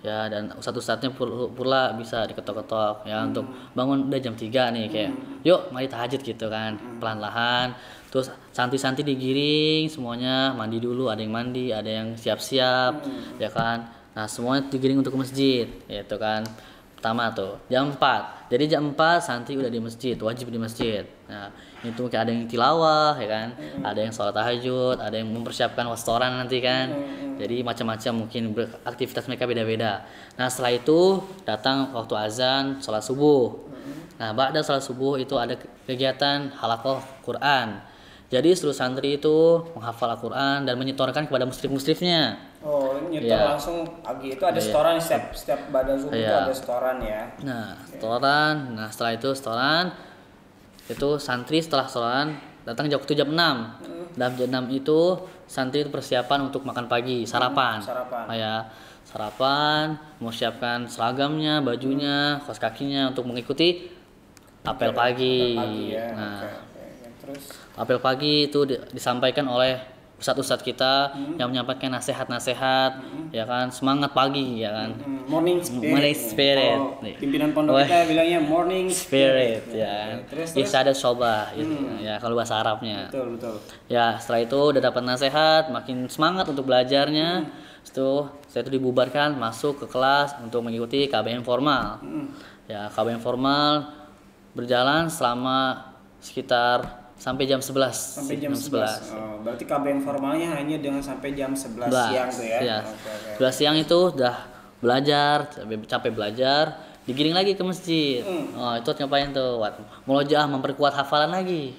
Ya, dan satu-satunya pula bisa diketok-ketok ya untuk bangun udah jam 3 nih kayak yuk mari tahajud gitu kan. Pelan-pelan. Terus santri-santri digiring semuanya mandi dulu, ada yang mandi, ada yang siap-siap ya kan. Nah, semuanya digiring untuk ke masjid gitu kan. Pertama tuh jam 4. Jadi jam 4 santri udah di masjid, wajib di masjid. Nah, itu mungkin ada yang tilawah ya kan, ada yang sholat tahajud, ada yang mempersiapkan restoran nanti kan. Jadi macam-macam mungkin aktivitas mereka beda-beda. Nah, setelah itu datang waktu azan sholat subuh. Nah, ba'da sholat subuh itu ada kegiatan halaqah Quran. Jadi seluruh santri itu menghafal Al-Quran dan menyetorkan kepada musrif-musrifnya. Oh, nyetor Iya. langsung pagi itu ada setoran setiap badan subuh itu Iya. ada setoran ya. Nah, setoran. Nah, setelah itu setoran, itu santri setelah setoran datang waktu jam 6. Dalam jam 6 itu santri itu persiapan untuk makan pagi, sarapan. Sarapan. Ya, sarapan, mau siapkan seragamnya, bajunya, kaos kakinya untuk mengikuti apel pagi. Pagi ya. Nah, Oke. Terus apel pagi itu disampaikan oleh ustadz-ustadz kita yang menyampaikan nasihat-nasihat ya kan, semangat pagi ya kan. morning spirit. Morning spirit. Oh, pimpinan pondok Wah. kita bilangnya morning Spirit ya. Terus Isyadat Sobah gitu ya kalau bahasa Arabnya. betul. Ya, setelah itu udah dapat nasihat, makin semangat untuk belajarnya. Setelah saya itu dibubarkan masuk ke kelas untuk mengikuti KBM formal. Ya, KBM formal berjalan selama sekitar sampai jam 11. Sampai jam 11. Oh, berarti KBM formalnya hanya dengan sampai jam 11 siang tuh ya. Iya. 11 siang itu udah belajar, capek belajar, digiring lagi ke masjid. Oh, itu ngapain tuh? Mulojaah, memperkuat hafalan lagi.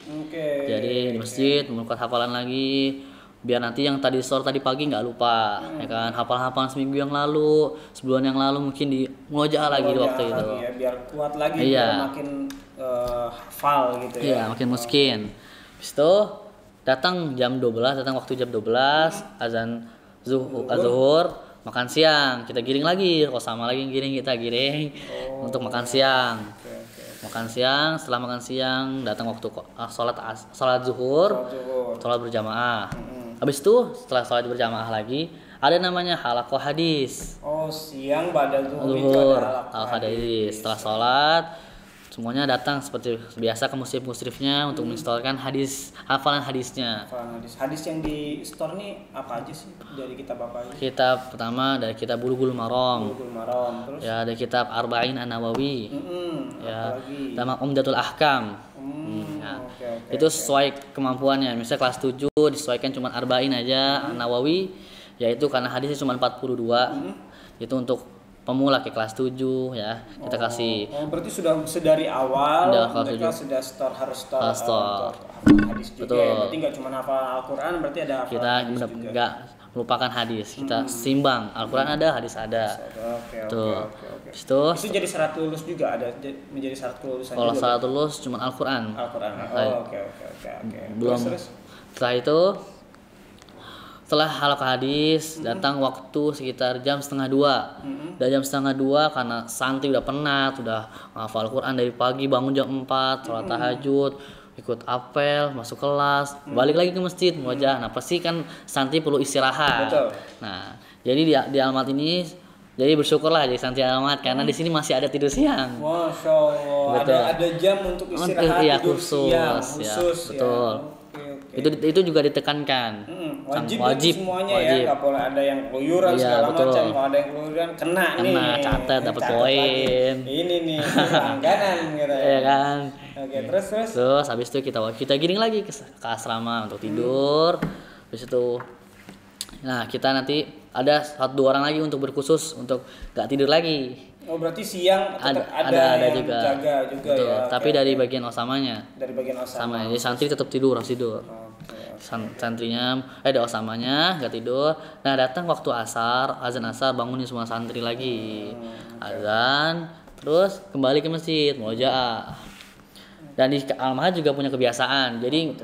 Jadi di masjid memperkuat hafalan lagi, biar nanti yang tadi sore tadi pagi nggak lupa, ya kan? Hafalan seminggu yang lalu, sebulan yang lalu mungkin di mulojaah lagi di waktu itu. Ya, biar kuat lagi, biar makin hafal gitu ya. Iya, makin miskin. Habis itu datang jam 12, datang waktu jam 12, azan zuhur, makan siang. Kita giring lagi, kok sama lagi kita giring untuk makan siang. Makan siang, setelah makan siang datang waktu salat zuhur, salat berjamaah. Habis itu setelah salat berjamaah lagi ada namanya halaqah hadis. Oh, siang pada zuhur halaqah hadis. Setelah salat semuanya datang seperti biasa ke musyrif-musyrifnya untuk mengistorkan hafalan hadisnya. Hadis yang di store nih apa aja sih dari kitab apa aja? Kitab pertama dari kitab Bulughul Maram. Terus? Ya, dari kitab Arba'in An-Nawawi. Ya, sama Umdatul Ahkam. Itu sesuai kemampuannya. Misalnya kelas 7 disesuaikan cuma Arba'in aja An-Nawawi, yaitu karena hadisnya cuma 42. Itu untuk pemula ke kelas 7 ya. Kita kasih. Berarti sudah sedari awal mereka sudah harus store hadis juga. Betul. Berarti enggak cuma hafal Al-Qur'an, berarti ada hafal hadis juga. Kita enggak melupakan hadis. Kita simbang. Al-Qur'an ada, hadis ada. Oke. Itu jadi syarat lulus juga, ada menjadi syarat kelulusan. Kalau syarat lulus cuma Al-Qur'an. Oke. Belum. Setelah itu setelah halaqah hadis datang waktu sekitar jam 1:30. Dan jam 1:30 karena santri udah penat, udah hafal Quran dari pagi, bangun jam 4, sholat tahajud, ikut apel, masuk kelas, balik lagi ke masjid, wajah. Nah, pasti kan santri perlu istirahat. Betul. Nah, jadi di alamat ini jadi bersyukurlah jadi santri alamat karena di sini masih ada tidur siang. Masya Allah. Ada jam untuk istirahat tidur siang khusus ya. Betul. Itu juga ditekankan. Wajib semuanya ya, nggak boleh ada yang keluyuran segala macam. Kalau ada yang keluyuran kena nih. Catat dapat poin. Ini nih langganan gitu ya. Iya kan. Oke, terus. Terus habis itu kita giring lagi ke asrama untuk tidur. Habis itu nah, kita nanti ada 1-2 orang lagi untuk berkhusus untuk nggak tidur lagi. Oh, berarti siang ada yang juga. Jaga juga. Betul. Ya. Tapi dari bagian osamanya. Dari bagian osama. Jadi santri tetap tidur. Santrinya ada osamanya nggak tidur. Nah, datang waktu azan asar, bangunin semua santri lagi. Azan, terus kembali ke masjid, mulojaah. Dan di Al-Mahad juga punya kebiasaan. Jadi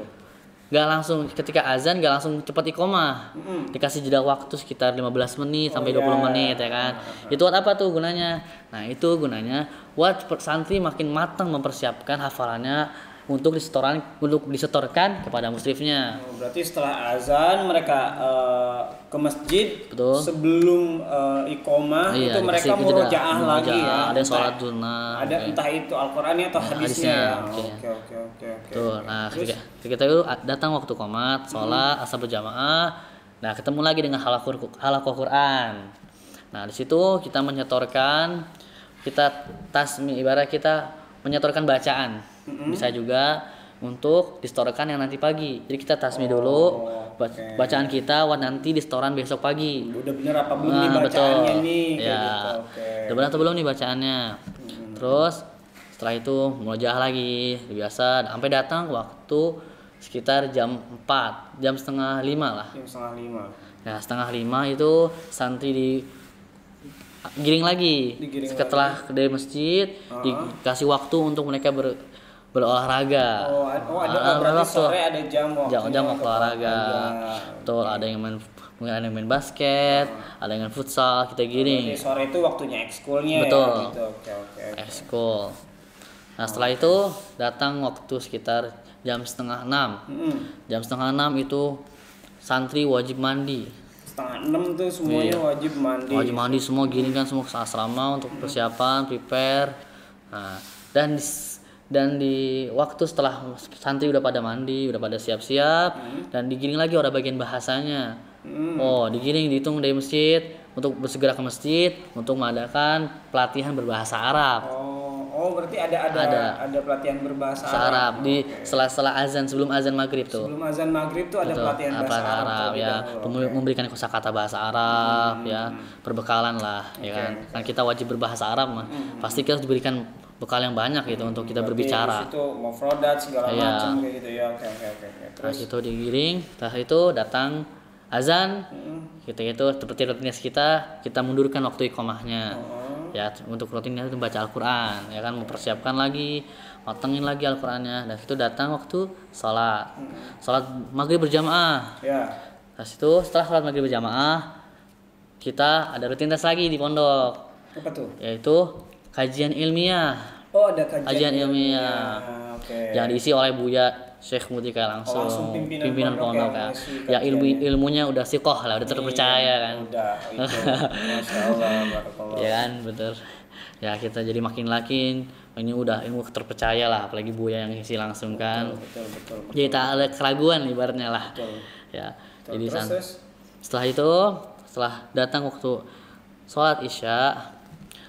nggak langsung ketika azan nggak langsung cepat iqomah, dikasih jeda waktu sekitar 15 menit sampai 20 menit ya kan. Itu buat apa tuh gunanya? Nah, itu gunanya buat santri makin matang mempersiapkan hafalannya untuk disetorkan kepada musyrifnya. Berarti setelah azan mereka ke masjid. Betul. Sebelum iqomah itu mereka murojaah lagi ya. Ada sholat sunnah. Ada entah itu Al-Qur'annya atau hadisnya. Oke. Tuh, nah kita itu datang waktu qomat, sholat asar berjamaah. Nah, ketemu lagi dengan halaqah Quran. Nah, di situ kita menyetorkan, ibarat kita menyetorkan bacaan. Bisa juga untuk distorkan yang nanti pagi. Jadi kita tasmi dulu bacaan kita, nanti distoran besok pagi. Udah bener apa belum nih bacaannya nih? Ya. Udah bener atau belum nih bacaannya? Terus setelah itu mulojaah lagi biasa sampai datang waktu sekitar jam 4, jam 4:30 lah. Jam 4:30. Nah, 4:30 itu santri giring lagi. Setelah dari masjid dikasih waktu untuk mereka berolahraga. Berarti sore ada jam waktu olahraga. Betul, ada yang main basket, ada yang main futsal, kita giring. Berarti sore itu waktunya ekskulnya. Betul. Ya gitu. Oke. Ekskul. Nah, setelah itu datang waktu sekitar jam 5:30. Jam 5:30 itu santri wajib mandi. 5:30 tuh semuanya wajib mandi. Wajib mandi semua, giring kan semua ke asrama untuk persiapan, prepare. Nah, dan di waktu setelah santri udah pada mandi, udah pada siap-siap, dan digiring lagi ada bagian bahasanya. Digiring, dihitung dari masjid untuk bersegera ke masjid untuk mengadakan pelatihan berbahasa Arab. Oh, berarti ada pelatihan berbahasa Arab di sela-sela azan, sebelum azan maghrib tuh. Sebelum azan maghrib tuh ada pelatihan bahasa Arab ya, memberikan kosakata bahasa Arab ya, perbekalan lah ya kan. Kan kita wajib berbahasa Arab mah. Pasti kita harus diberikan bekal yang banyak gitu untuk kita berbicara. Itu mufradat segala macam kayak gitu ya. Oke. Terus itu digiring, setelah itu datang azan. Kita itu seperti rutinitas kita mundurkan waktu iqamahnya. Ya, untuk rutinitas itu baca Al-Qur'an, ya kan, mempersiapkan lagi, matengin lagi Al-Qur'annya. Dan itu datang waktu salat. Salat maghrib berjamaah. Ya. Terus itu setelah salat maghrib berjamaah, kita ada rutinitas lagi di pondok. Apa tuh? Yaitu kajian ilmiah. Oh, ada kajian ilmiah. Yang diisi oleh Buya Syekh Mutika langsung pimpinan pondok ya. Ilmunya udah siqoh lah, udah terpercaya kan. Udah itu. Masyaallah, barakallah. Ya kan, betul. Ya kita jadi makin ini udah ilmu terpercaya lah, apalagi Buya yang isi langsung kan. Betul. Jadi tak ada keraguan ibaratnya lah. Betul. Ya. Jadi setelah itu, setelah datang waktu sholat Isya,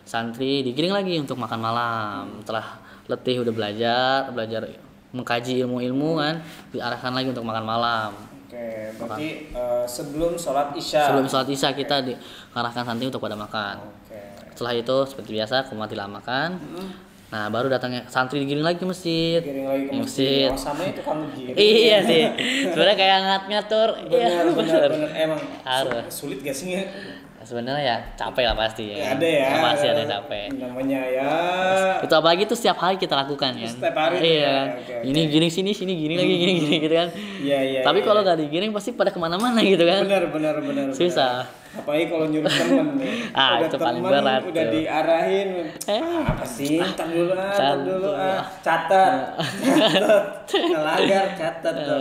santri digiring lagi untuk makan malam. Setelah letih udah belajar mengkaji ilmu-ilmu kan, diarahkan lagi untuk makan malam. Oke, berarti sebelum sholat Isya. Sebelum sholat Isya kita diarahkan santri untuk pada makan. Setelah itu seperti biasa kumatilah makan. Nah, baru datangnya santri digiring lagi ke masjid. Digiring lagi ke masjid. Oh, sama itu kamu giring. Iya sih. Sebenarnya kayak ngatur. Benar. Emang harus. Sulit gak sih? Sebenarnya ya capek lah pasti ya. Ada ya. Pasti ada capek. Namanya ya. Itu apalagi tuh setiap hari kita lakukan kan. Setiap hari. Iya. Ini giring sini gini lagi gini gitu kan. Iya. Tapi kalau nggak digiring pasti pada kemana-mana gitu kan. Benar. Susah. Apalagi kalau nyuruh temen nih. Itu paling berat. Udah diarahin. Apa sih? Tar dulu. Catat. Ngelanggar catat tuh.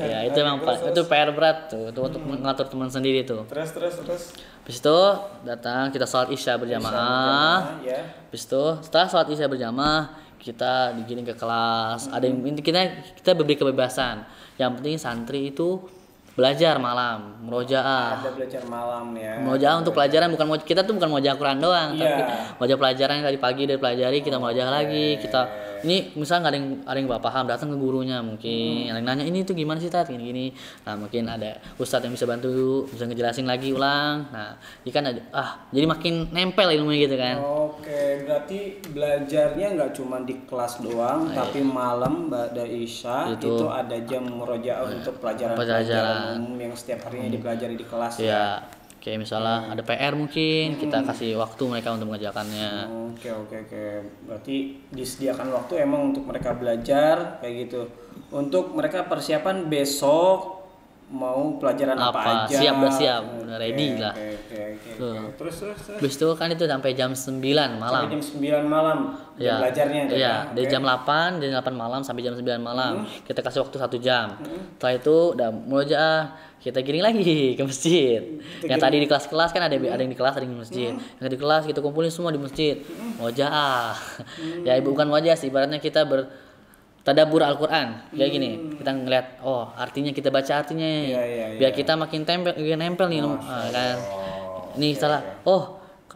Ya itu emang itu PR berat tuh untuk mengatur teman sendiri tuh. Terus. Habis itu datang kita sholat Isya berjamaah. Habis itu setelah sholat Isya berjamaah kita digiring ke kelas. Ada yang kita beri kebebasan. Yang penting santri itu belajar malam, murojaah. Ada belajar malam ya. Murojaah untuk pelajaran kita tuh bukan murojaah Quran doang, tapi murojaah pelajaran yang tadi pagi udah pelajari kita murojaah lagi. Kita ini misalnya ada yang nggak paham datang ke gurunya mungkin. Yang nanya ini tuh gimana sih Tat gini. Nah, mungkin ada ustadz yang bisa bantu, bisa ngejelasin lagi ulang. Nah, ini kan jadi makin nempel ilmunya gitu kan. Oke, berarti belajarnya nggak cuma di kelas doang, tapi malam ba'da Isya itu ada jam murojaah untuk pelajaran umum yang setiap harinya dipelajari di kelas ya. Kayak misalnya ada PR mungkin kita kasih waktu mereka untuk mengerjakannya. Oke. Berarti disediakan waktu emang untuk mereka belajar kayak gitu. Untuk mereka persiapan besok mau pelajaran apa aja. Siap, udah ready lah. Terus. Habis itu kan itu sampai jam 9 malam. Sampai jam 9 malam belajarnya. Iya, dari jam 8 malam sampai jam 9 malam. Kita kasih waktu 1 jam. Setelah itu udah murojaah, kita giring lagi ke masjid. Yang tadi di kelas-kelas kan ada yang di kelas, ada yang di masjid. Yang di kelas kita kumpulin semua di masjid. Murojaah. Ya bukan wajah sih, ibaratnya kita tadabbur Al-Qur'an. Kayak gini, kita ngeliat artinya, kita baca artinya. Biar kita makin nempel nih kan. Ini salah.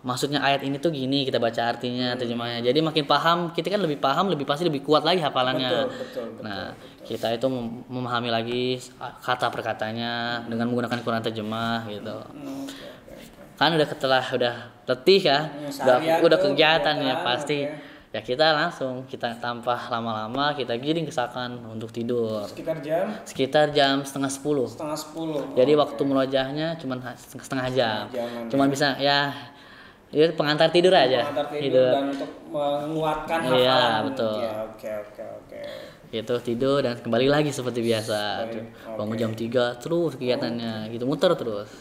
Maksudnya ayat ini tuh gini, kita baca artinya, terjemahnya. Jadi makin paham, kita kan lebih paham, pasti lebih kuat lagi hafalannya. Betul. Kita itu memahami lagi kata perkatanya dengan menggunakan Quran terjemah gitu. Kan udah letih ya, udah kegiatan ya pasti. Ya kita tanpa lama-lama kita giring kesakan untuk tidur. Sekitar jam setengah 10. Jadi waktu murojaahnya cuma setengah jam. Cuma bisa ya pengantar tidur aja. Dan untuk menguatkan hafalan. Iya, betul. Oke. Gitu tidur dan kembali lagi seperti biasa. Bangun jam 3 terus kegiatannya gitu, muter terus.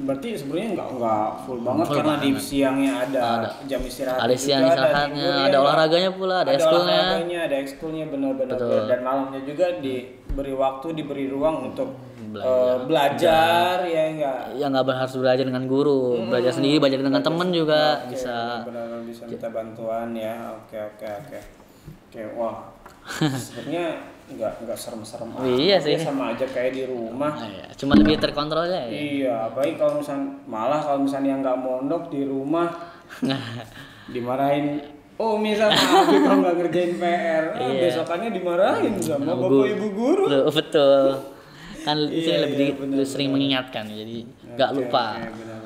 Berarti sebenarnya nggak full banget karena di siangnya ada jam istirahat. Ada siang istirahatnya, ada olahraganya pula, ada ekskulnya. Ada ekskulnya benar-benar. Dan malamnya juga diberi waktu, diberi ruang untuk belajar ya enggak. Ya nggak harus belajar dengan guru, belajar sendiri, belajar dengan teman juga bisa. Benar-benar bisa minta bantuan ya. Oke. Wah. Sebenarnya nggak serem-serem aja. Iya sih. Sama aja kayak di rumah. Cuma lebih terkontrol aja ya. Iya, apalagi kalau misalnya nggak mondok di rumah dimarahin Oh misalnya Abi kalau nggak ngerjain PR, besokannya dimarahin sama bapak ibu guru. Betul. Kan di sini lebih benar, sering mengingatkan, jadi nggak lupa. Benar.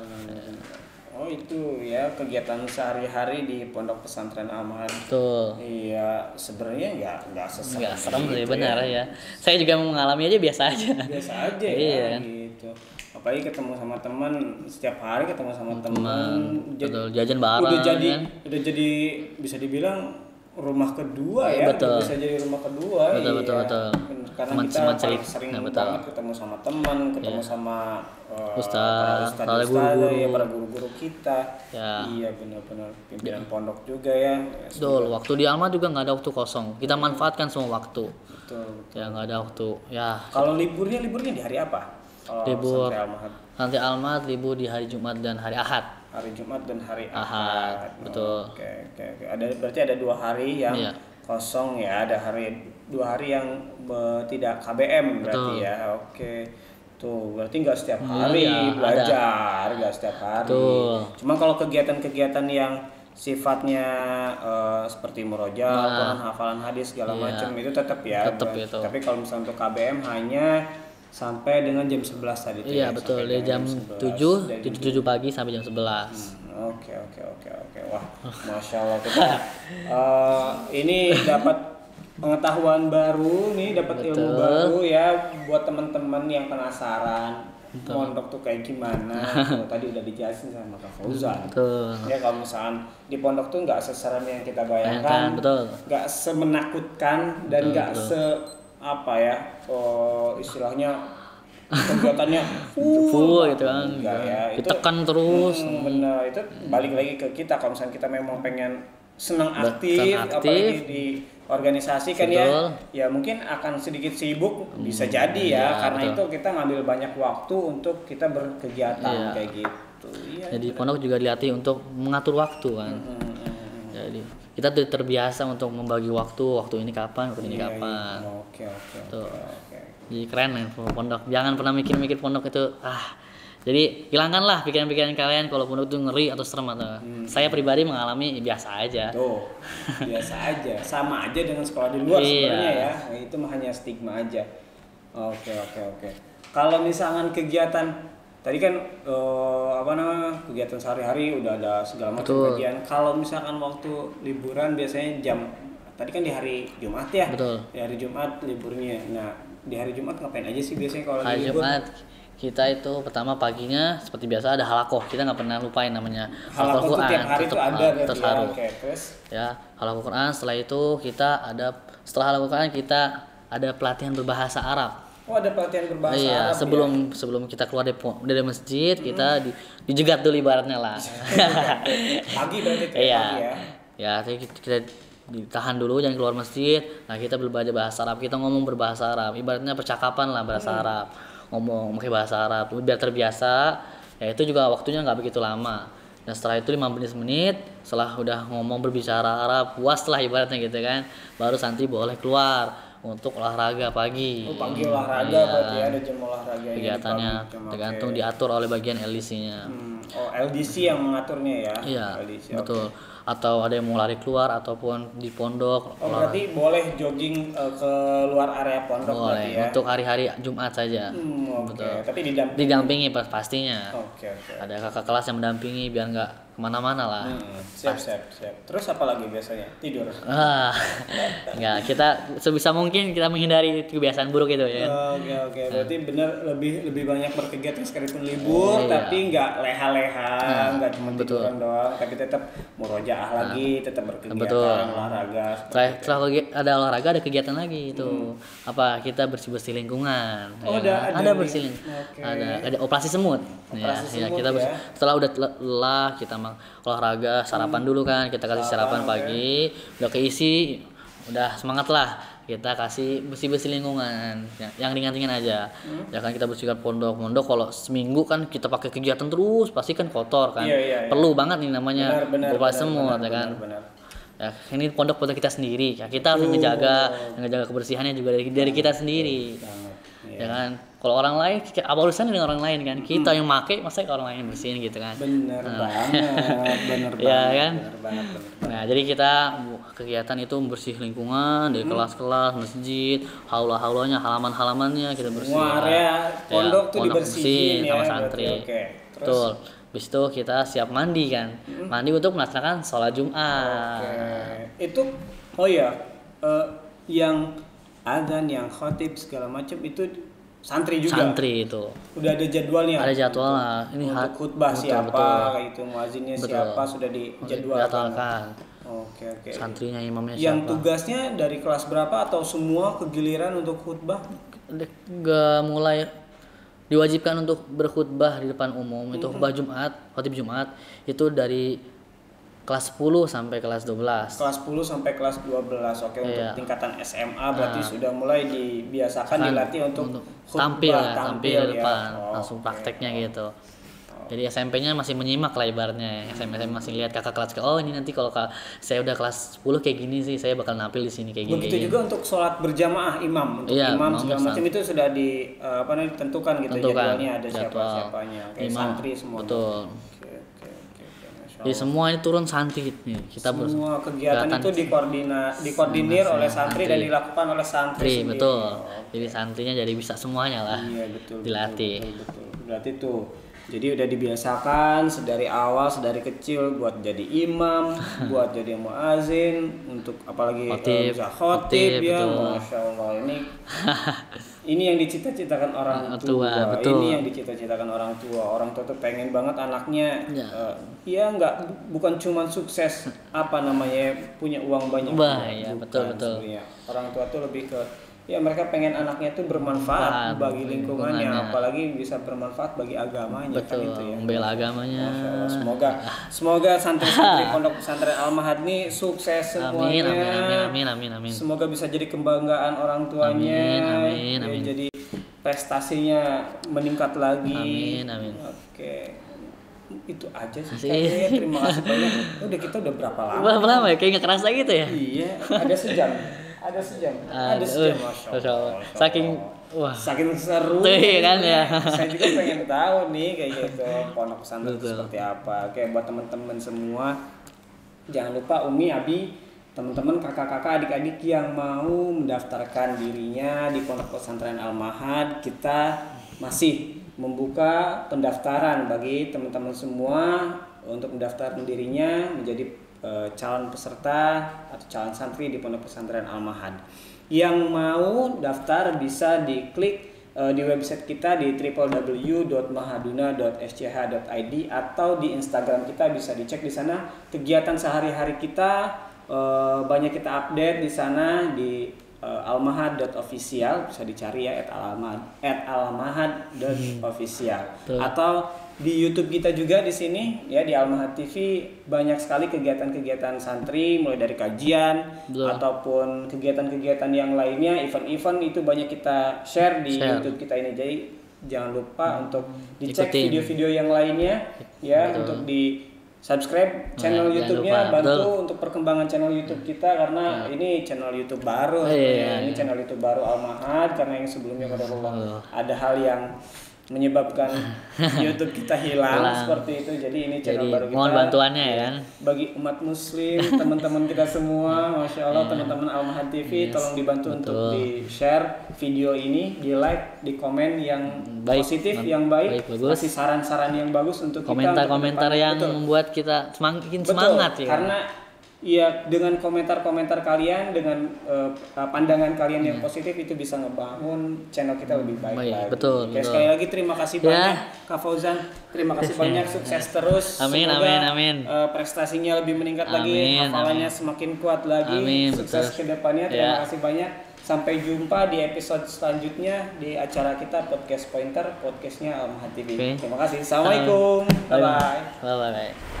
Oh itu ya kegiatan sehari-hari di Pondok Pesantren Al-Mahad. Betul. Iya sebenarnya nggak serem sih, benar ya. Saya juga mengalami aja biasa aja. Biasa aja ya gitu. Apalagi ketemu sama teman, setiap hari ketemu sama teman, betul, jajan bareng. Udah jadi bisa dibilang rumah kedua ya, betul. Bisa jadi rumah kedua. Betul. Karena teman, kita sering banget ketemu sama teman, ketemu sama ustaz, para guru-guru kita. Ya. Iya benar-benar pimpinan pondok juga ya. Betul, waktu di Alma juga nggak ada waktu kosong. Kita manfaatkan semua waktu. Betul. Ya nggak ada waktu. Ya. Kalau liburnya di hari apa? Libur nanti Almat libur di hari Jumat dan hari Ahad. Hari Jumat dan hari Ahad. Betul. Oke. Berarti ada 2 hari yang kosong ya. Ada 2 hari yang tidak KBM berarti ya. Oke. Tuh berarti nggak setiap hari belajar, nggak setiap hari. Betul. Cuma kalau kegiatan-kegiatan yang sifatnya seperti murojaah, Quran, hafalan hadis segala macam itu tetap ya. Itu. Tapi kalau misalnya untuk KBM hanya sampai dengan jam 11 tadi. Iya betul, dari jam 7 pagi sampai jam 11. Oke. Wah, Masya Allah kita ini dapat pengetahuan baru nih, dapat ilmu baru ya buat teman-teman yang penasaran pondok tuh kayak gimana. Tadi udah dijelasin sama Kak Fauzan. Ya kalau misalkan di pondok tuh nggak seserem yang kita bayangkan, nggak semenakutkan dan nggak istilahnya kegiatannya full gitu kan, ditekan terus. Bener, itu balik lagi ke kita kalau misalnya kita memang pengen senang aktif, apalagi di organisasi kan ya mungkin akan sedikit sibuk bisa jadi ya karena itu kita ngambil banyak waktu untuk kita berkegiatan kayak gitu. Jadi pondok juga dilatih untuk mengatur waktu kan. Jadi kita tuh terbiasa untuk membagi waktu ini kapan, ini kapan. Oke. Jadi keren nih pondok. Jangan pernah mikir-mikir pondok itu jadi hilangkanlah pikiran-pikiran kalian kalau pondok itu ngeri atau serem atau. Saya pribadi mengalami biasa aja. Tuh, biasa aja. Sama aja dengan sekolah di luar sebenarnya ya. Itu mah hanya stigma aja. Oke. Kalau misalkan kegiatan tadi kan kegiatan sehari-hari udah ada segala macam kajian. Kalau misalkan waktu liburan biasanya tadi kan di hari Jumat ya. Betul. Di hari Jumat liburnya. Nah, di hari Jumat ngapain aja sih biasanya kalau hari libur? Jumat kita itu pertama paginya seperti biasa ada halakoh. Kita nggak pernah lupain namanya halakoh Quran. Tiap hari itu ada terus ya halakoh Quran. Setelah itu setelah halakoh Quran kita ada pelatihan berbahasa Arab. Oh ada pelatihan berbahasa Arab. Sebelum kita keluar dari masjid kita dijegat dulu ibaratnya lah. Pagi berarti pagi ya. Ya, kita ditahan dulu jangan keluar masjid. Nah, kita belajar bahasa Arab, kita ngomong berbahasa Arab. Ibaratnya percakapan lah bahasa Arab. Ngomong pakai bahasa Arab biar terbiasa. Ya itu juga waktunya nggak begitu lama. Dan setelah itu 15 menit setelah udah ngomong berbicara Arab, puas lah ibaratnya gitu kan. Baru nanti boleh keluar untuk olahraga pagi. Pagi olahraga berarti ada jam olahraga kegiatannya tergantung diatur oleh bagian LDC-nya. LDC yang mengaturnya ya. Iya. LDC, betul. Atau ada yang mau lari keluar ataupun di pondok. Berarti boleh jogging ke luar area pondok boleh, berarti ya. Untuk hari-hari Jumat saja. Betul. Tapi didampingi pastinya. Oke. Ada kakak kelas yang mendampingi biar nggak kemana-mana lah. Siap. Terus apa lagi biasanya? Tidur? Enggak, kita sebisa mungkin kita menghindari kebiasaan buruk itu ya. Oke. Berarti benar lebih banyak berkegiatan sekalipun libur, tapi nggak leha-leha, nggak cuma tiduran doang, tapi tetap murojaah lagi, tetap berkegiatan olahraga. Setelah ada olahraga ada kegiatan lagi itu. Kita bersih-bersih lingkungan. Ada bersih lingkungan. Ada operasi semut. Setelah udah lelah kita olahraga sarapan dulu kan, kita kasih sarapan pagi, udah keisi, udah semangat lah kita kasih bersih lingkungan yang ringan aja. Ya kan kita bersihkan pondok kalau seminggu kan kita pakai kegiatan terus pasti kan kotor kan. Perlu banget nih namanya operasi semut ya kan. Ya, ini pondok kita sendiri ya, kita harus menjaga kebersihannya juga dari kita sendiri. ya kan. Kalau orang lain apa urusannya dengan orang lain kan, kita yang make masa orang lain bersihin gitu kan. Bener banget, bener ya banget, kan. bener banget. Nah jadi kita kegiatan itu bersih lingkungan dari kelas-kelas, masjid, haula-haulanya, halaman-halamannya kita bersihin. Semua area pondok tuh pondok dibersihin ya, sama berarti. santri. Oke. Terus? Betul. Habis itu kita siap mandi kan, mandi untuk melaksanakan sholat Jumat. Itu yang adzan, yang khotib segala macam itu santri juga. Santri itu. Udah ada jadwalnya. Ada jadwalnya. Ini untuk khutbah siapa, kayak itu muazinnya Betul. siapa sudah dijadwalkan. Oke. Santrinya, imamnya Yang siapa? tugasnya dari kelas berapa atau semua kegiliran untuk khutbah? Gak mulai diwajibkan untuk berkhutbah di depan umum itu khutbah Jumat, khotib Jumat itu dari kelas 10 sampai kelas 12. Kelas 10 sampai kelas 12. Oke, untuk tingkatan SMA berarti sudah mulai dibiasakan dilatih untuk khutbah, tampil di depan, ya. langsung prakteknya gitu. Jadi SMP-nya masih menyimak lah ibaratnya. SMP masih lihat kakak kelas, oh ini nanti kalau saya udah kelas 10 kayak gini sih, saya bakal nampil di sini kayak gini. Begitu juga untuk sholat berjamaah imam, untuk imam segala macam itu sudah ditentukan gitu jadwalnya, ada siapa-siapanya. Oke, santri semua. Betul. Jadi semua ini turun santri nih. Kita semua kegiatan itu dikoordinir oleh santri dan dilakukan oleh santri sendiri. Betul. Jadi santrinya jadi bisa semuanya lah. Iya, betul. Dilatih. Betul. Berarti tuh jadi udah dibiasakan sedari awal, sedari kecil buat jadi imam, buat jadi muazin, untuk apalagi bisa khotib ya, Masya Allah. Ini yang dicita-citakan orang tua. Betul. Ini yang dicita-citakan orang tua. Orang tua tuh pengen banget anaknya, bukan cuma sukses punya uang banyak. Ya, betul. Sebenarnya. Orang tua tuh lebih ke mereka pengen anaknya tuh bermanfaat bagi lingkungannya, apalagi bisa bermanfaat bagi agamanya. Betul, kan itu ya. Membela agamanya. Masya Allah. Semoga santri-santri Pondok Pesantren Al-Mahad nih sukses semuanya. Amin. Semoga bisa jadi kebanggaan orang tuanya. Amin. Jadi prestasinya meningkat lagi. Amin. Oke. Itu aja sih. Terima kasih banyak. Kita udah berapa lama? Berapa lama ya? Kayak nggak kerasa gitu ya? Iya, ada sejam. Ada sejam, Masya Allah. Saking seru kan ya. Saya juga pengen tahu nih kayak gitu pondok pesantren seperti apa. Oke, buat teman-teman semua, jangan lupa Umi, Abi, teman-teman, kakak-kakak, adik-adik yang mau mendaftarkan dirinya di Pondok Pesantren Al-Mahad, kita masih membuka pendaftaran bagi teman-teman semua untuk mendaftarkan dirinya menjadi calon peserta atau calon santri di Pondok Pesantren Al-Mahad. Yang mau daftar bisa diklik di website kita di www.mahaduna.sch.id atau di Instagram kita bisa dicek di sana kegiatan sehari-hari kita, banyak kita update di sana di almahad.official, bisa dicari ya @almahad.official atau di YouTube kita juga di sini ya, di Al-Mahad TV banyak sekali kegiatan-kegiatan santri, mulai dari kajian ataupun kegiatan-kegiatan yang lainnya, event-event itu banyak kita share di YouTube kita ini. Jadi jangan lupa untuk dicek video-video yang lainnya ya. Untuk di subscribe channel YouTube-nya, bantu untuk perkembangan channel YouTube kita karena ini channel YouTube baru. Ini channel YouTube baru Al-Mahad, karena yang sebelumnya ada hal yang menyebabkan YouTube kita hilang seperti itu. Jadi ini channel baru kita. Mohon bantuannya ya kan. Bagi umat muslim, teman-teman kita semua, Masya Allah, teman-teman Al-Mahad TV, tolong dibantu untuk di-share video ini, di-like, di komen yang positif, yang baik, kasih saran-saran yang bagus untuk komentar-komentar yang membuat kita semakin semangat ya. Karena dengan komentar-komentar kalian, dengan pandangan kalian yang positif itu bisa ngebangun channel kita lebih baik lagi. Betul. Sekali lagi terima kasih banyak Kak Fauzan. Terima kasih banyak, sukses terus. Amin. Prestasinya lebih meningkat lagi, hafalannya semakin kuat lagi. Sukses ke depannya. Terima kasih banyak. Sampai jumpa di episode selanjutnya di acara kita Podcast Pointer, podcastnya Al-Mahad TV. Terima kasih. Assalamualaikum. Bye bye.